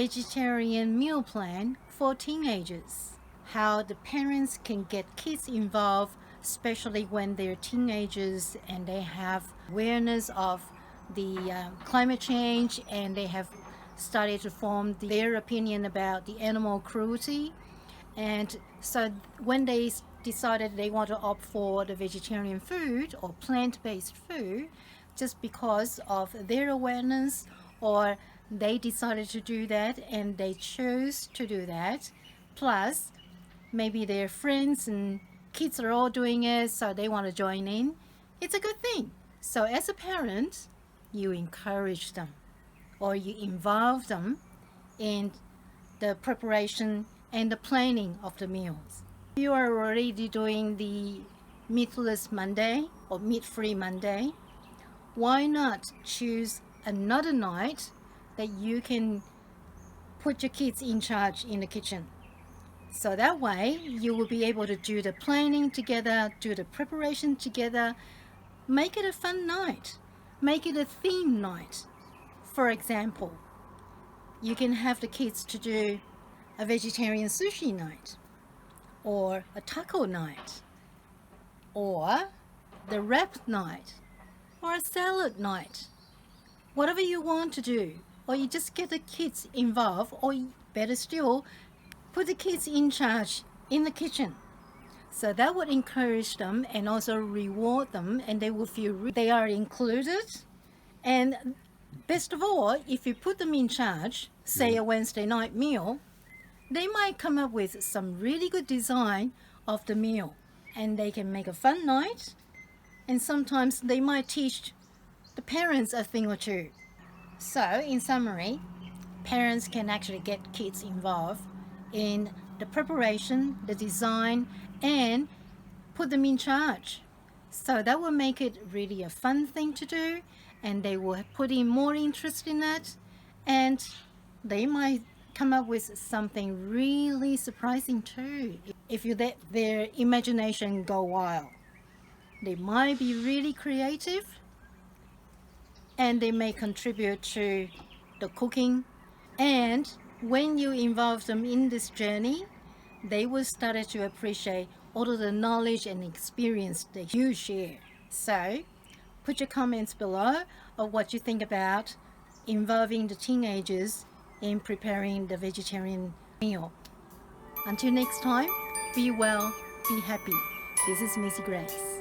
vegetarian meal plan for teenagers. How the parents can get kids involved, especially when they're teenagers and they have awareness of the climate change, and they have started to form their opinion about the animal cruelty. And so when they decided they want to opt for the vegetarian food or plant-based food, just because of their awareness, or they decided to do that and they chose to do that, plus maybe their friends and kids are all doing it, so they want to join in, it's a good thing. So as a parent, you encourage them or you involve them in the preparation and the planning of the meals. You are already doing the Meatless Monday or Meat-Free Monday. Why not choose another night that you can put your kids in charge in the kitchen? So that way you will be able to do the planning together, do the preparation together. Make it a fun night. Make it a theme night. For example, you can have the kids to do a vegetarian sushi night, or a taco night, or the wrap night, or a salad night. Whatever you want to do, or you just get the kids involved, or better still, put the kids in charge in the kitchen. So that would encourage them and also reward them, and they will feel they are included. And best of all, if you put them in charge, say a Wednesday night meal, they might come up with some really good design of the meal, and they can make a fun night, and sometimes they might teach the parents a thing or two. So in summary, parents can actually get kids involved in the preparation, the design, and put them in charge. So that will make it really a fun thing to do, and they will put in more interest in it, and they might come up with something really surprising too. If you let their imagination go wild, they might be really creative, and they may contribute to the cooking. And when you involve them in this journey, they will start to appreciate all of the knowledge and experience that you share. So put your comments below of what you think about involving the teenagers in preparing the vegetarian meal. Until next time, be well, be happy. This is Missy Grace.